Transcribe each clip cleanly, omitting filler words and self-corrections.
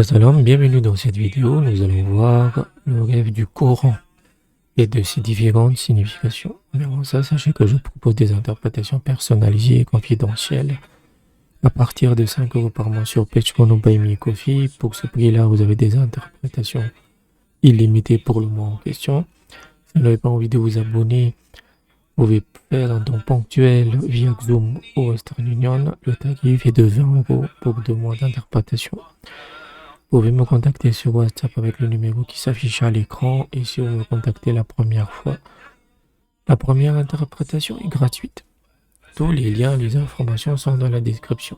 Salam, bienvenue dans cette vidéo. Nous allons voir le rêve du Coran et de ses différentes significations. Mais avant ça, sachez que je propose des interprétations personnalisées et confidentielles à partir de 5 euros par mois sur Patreon ou Buy Me Coffee. Pour ce prix-là, vous avez des interprétations illimitées pour le mois en question. Si vous n'avez pas envie de vous abonner, vous pouvez faire un don ponctuel via Zoom ou Western Union. Le tarif est de 20 euros pour 2 mois d'interprétation. Vous pouvez me contacter sur WhatsApp avec le numéro qui s'affiche à l'écran, et si vous me contactez la première fois, la première interprétation est gratuite. Tous les liens et les informations sont dans la description.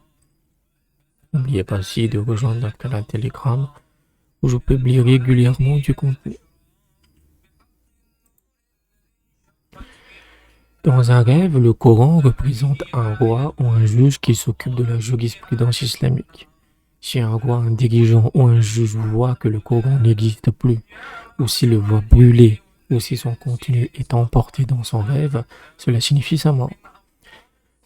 N'oubliez pas aussi de rejoindre notre canal Telegram où je publie régulièrement du contenu. Dans un rêve, le Coran représente un roi ou un juge qui s'occupe de la jurisprudence islamique. Si un roi, un dirigeant ou un juge voit que le Coran n'existe plus, ou s'il le voit brûler, ou si son contenu est emporté dans son rêve, cela signifie sa mort.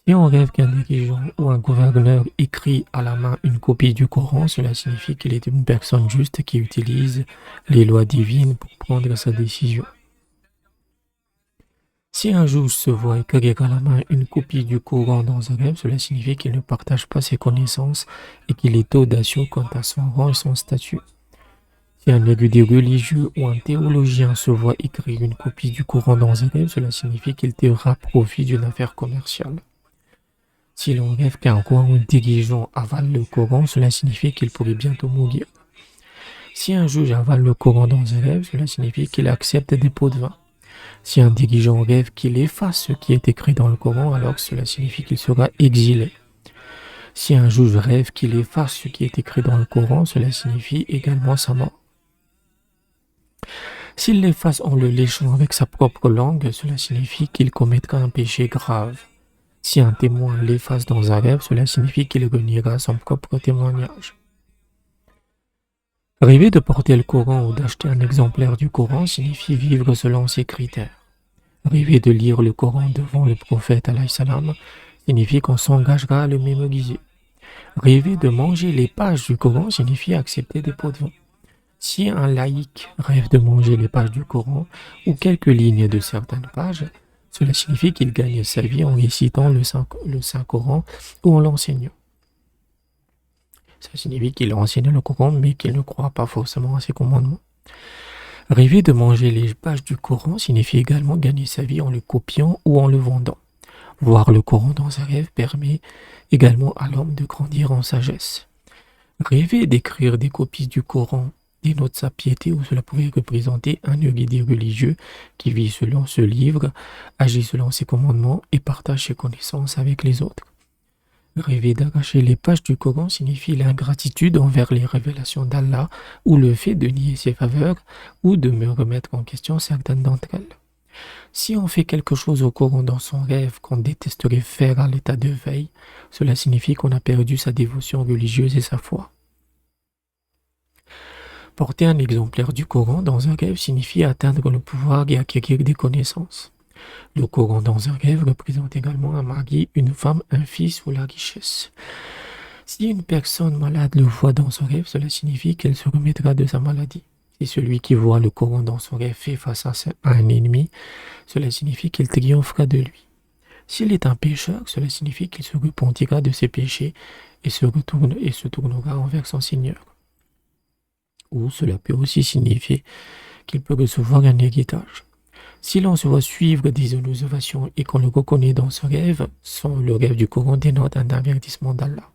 Si on rêve qu'un dirigeant ou un gouverneur écrit à la main une copie du Coran, cela signifie qu'il est une personne juste qui utilise les lois divines pour prendre sa décision. Si un juge se voit écrire à la main une copie du Coran dans un rêve, cela signifie qu'il ne partage pas ses connaissances et qu'il est audacieux quant à son rang et son statut. Si un érudit religieux ou un théologien se voit écrire une copie du Coran dans un rêve, cela signifie qu'il tirera profit d'une affaire commerciale. Si l'on rêve qu'un roi ou un dirigeant avale le Coran, cela signifie qu'il pourrait bientôt mourir. Si un juge avale le Coran dans un rêve, cela signifie qu'il accepte des pots de vin. Si un dirigeant rêve qu'il efface ce qui est écrit dans le Coran, alors cela signifie qu'il sera exilé. Si un juge rêve qu'il efface ce qui est écrit dans le Coran, cela signifie également sa mort. S'il l'efface en le léchant avec sa propre langue, cela signifie qu'il commettra un péché grave. Si un témoin l'efface dans un rêve, cela signifie qu'il reniera son propre témoignage. Rêver de porter le Coran ou d'acheter un exemplaire du Coran signifie vivre selon ces critères. Rêver de lire le Coran devant le prophète alayhi salam signifie qu'on s'engagera à le mémoriser. Rêver de manger les pages du Coran signifie accepter des pots de vin. Si un laïc rêve de manger les pages du Coran ou quelques lignes de certaines pages, cela signifie qu'il gagne sa vie en récitant le Saint-Coran ou en l'enseignant. Ça signifie qu'il enseigne le Coran mais qu'il ne croit pas forcément à ses commandements. Rêver de manger les pages du Coran signifie également gagner sa vie en le copiant ou en le vendant. Voir le Coran dans un rêve permet également à l'homme de grandir en sagesse. Rêver d'écrire des copies du Coran dénote sa piété, ou cela pouvait représenter un érudit religieux qui vit selon ce livre, agit selon ses commandements et partage ses connaissances avec les autres. Rêver d'arracher les pages du Coran signifie l'ingratitude envers les révélations d'Allah ou le fait de nier ses faveurs ou de me remettre en question certaines d'entre elles. Si on fait quelque chose au Coran dans son rêve qu'on détesterait faire à l'état de veille, cela signifie qu'on a perdu sa dévotion religieuse et sa foi. Porter un exemplaire du Coran dans un rêve signifie atteindre le pouvoir et acquérir des connaissances. Le Coran dans un rêve représente également un mari, une femme, un fils ou la richesse. Si une personne malade le voit dans son rêve, cela signifie qu'elle se remettra de sa maladie. Si celui qui voit le Coran dans son rêve fait face à un ennemi, cela signifie qu'il triomphera de lui. S'il est un pécheur, cela signifie qu'il se repentira de ses péchés et se tournera envers son Seigneur. Ou cela peut aussi signifier qu'il peut recevoir un héritage. Si l'on se voit suivre des innovations et qu'on le reconnaît dans ce rêve, le rêve du Coran dénote un avertissement d'Allah.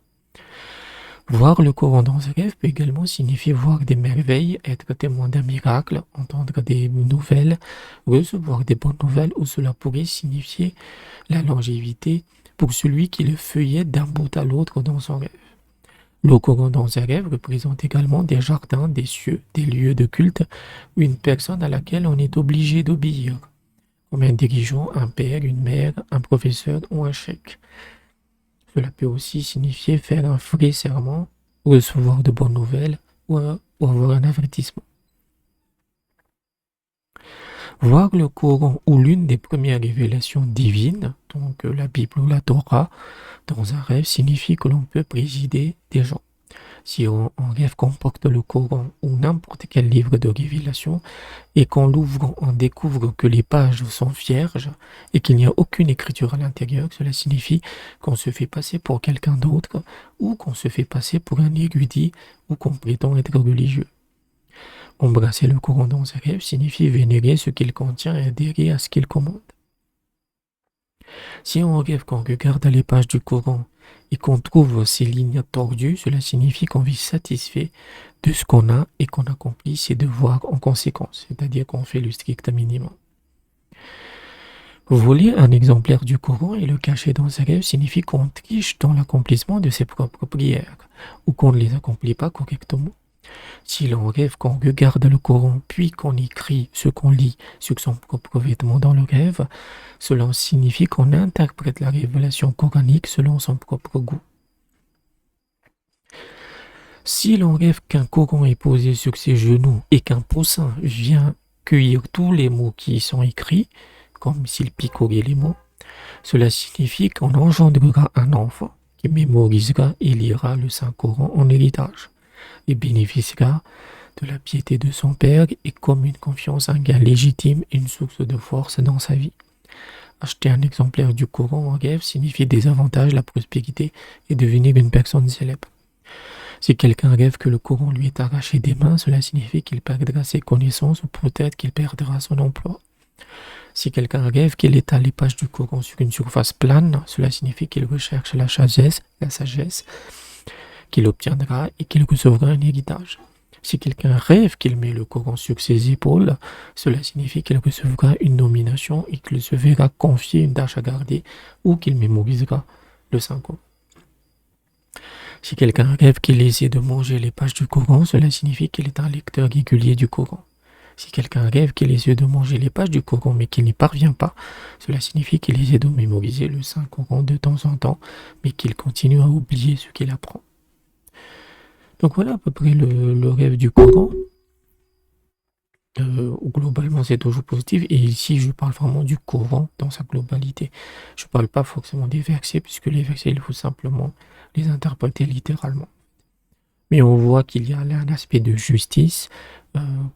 Voir le Coran dans un rêve peut également signifier voir des merveilles, être témoin d'un miracle, entendre des nouvelles, recevoir des bonnes nouvelles, ou cela pourrait signifier la longévité pour celui qui le feuillette d'un bout à l'autre dans son rêve. Le Coran dans un rêve représente également des jardins, des cieux, des lieux de culte, ou une personne à laquelle on est obligé d'obéir, comme un dirigeant, un père, une mère, un professeur ou un cheikh. Cela peut aussi signifier faire un vrai serment, recevoir de bonnes nouvelles ou avoir un avertissement. Voir le Coran ou l'une des premières révélations divines, donc la Bible ou la Torah, dans un rêve signifie que l'on peut présider des gens. Si un rêve comporte le Coran ou n'importe quel livre de révélation et qu'en l'ouvrant on découvre que les pages sont vierges et qu'il n'y a aucune écriture à l'intérieur, cela signifie qu'on se fait passer pour quelqu'un d'autre ou qu'on se fait passer pour un érudit ou qu'on prétend être religieux. Embrasser le Coran dans un rêve signifie vénérer ce qu'il contient et adhérer à ce qu'il commande. Si on rêve qu'on regarde les pages du Coran et qu'on trouve ces lignes tordues, cela signifie qu'on vit satisfait de ce qu'on a et qu'on accomplit ses devoirs en conséquence, c'est-à-dire qu'on fait le strict minimum. Voler un exemplaire du Coran et le cacher dans un rêve signifie qu'on triche dans l'accomplissement de ses propres prières ou qu'on ne les accomplit pas correctement. Si l'on rêve qu'on regarde le Coran puis qu'on écrit ce qu'on lit sur son propre vêtement dans le rêve, cela signifie qu'on interprète la révélation coranique selon son propre goût. Si l'on rêve qu'un Coran est posé sur ses genoux et qu'un poussin vient cueillir tous les mots qui y sont écrits, comme s'il picorait les mots, cela signifie qu'on engendrera un enfant qui mémorisera et lira le Saint-Coran en héritage et bénéficiera de la piété de son père et comme une confiance, un gain légitime et une source de force dans sa vie. Acheter un exemplaire du Coran en rêve signifie des avantages, la prospérité et devenir une personne célèbre. Si quelqu'un rêve que le Coran lui est arraché des mains, cela signifie qu'il perdra ses connaissances ou peut-être qu'il perdra son emploi. Si quelqu'un rêve qu'il étale les pages du Coran sur une surface plane, cela signifie qu'il recherche la sagesse qu'il obtiendra et qu'il recevra un héritage. Si quelqu'un rêve qu'il met le Coran sur ses épaules, cela signifie qu'il recevra une nomination et qu'il se verra confier une tâche à garder ou qu'il mémorisera le Saint-Coran. Si quelqu'un rêve qu'il essaie de manger les pages du Coran, cela signifie qu'il est un lecteur régulier du Coran. Si quelqu'un rêve qu'il essaie de manger les pages du Coran mais qu'il n'y parvient pas, cela signifie qu'il essaie de mémoriser le Saint-Coran de temps en temps, mais qu'il continue à oublier ce qu'il apprend. Donc voilà à peu près le rêve du Coran. Globalement, c'est toujours positif. Et ici, je parle vraiment du Coran dans sa globalité. Je ne parle pas forcément des versets, puisque les versets, il faut simplement les interpréter littéralement. Mais on voit qu'il y a là un aspect de justice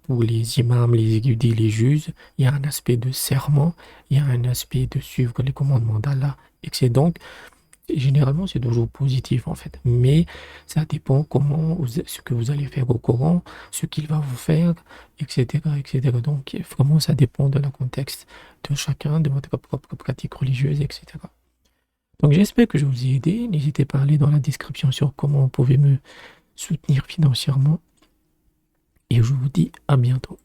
pour les imams, les érudits, les juges. Il y a un aspect de serment. Il y a un aspect de suivre les commandements d'Allah. Et que c'est donc généralement, c'est toujours positif en fait, mais ça dépend ce que vous allez faire au Coran, ce qu'il va vous faire, etc., etc. Donc vraiment, ça dépend de le contexte de chacun, de votre propre pratique religieuse, etc. Donc j'espère que je vous ai aidé. N'hésitez pas à aller dans la description sur comment vous pouvez me soutenir financièrement. Et je vous dis à bientôt.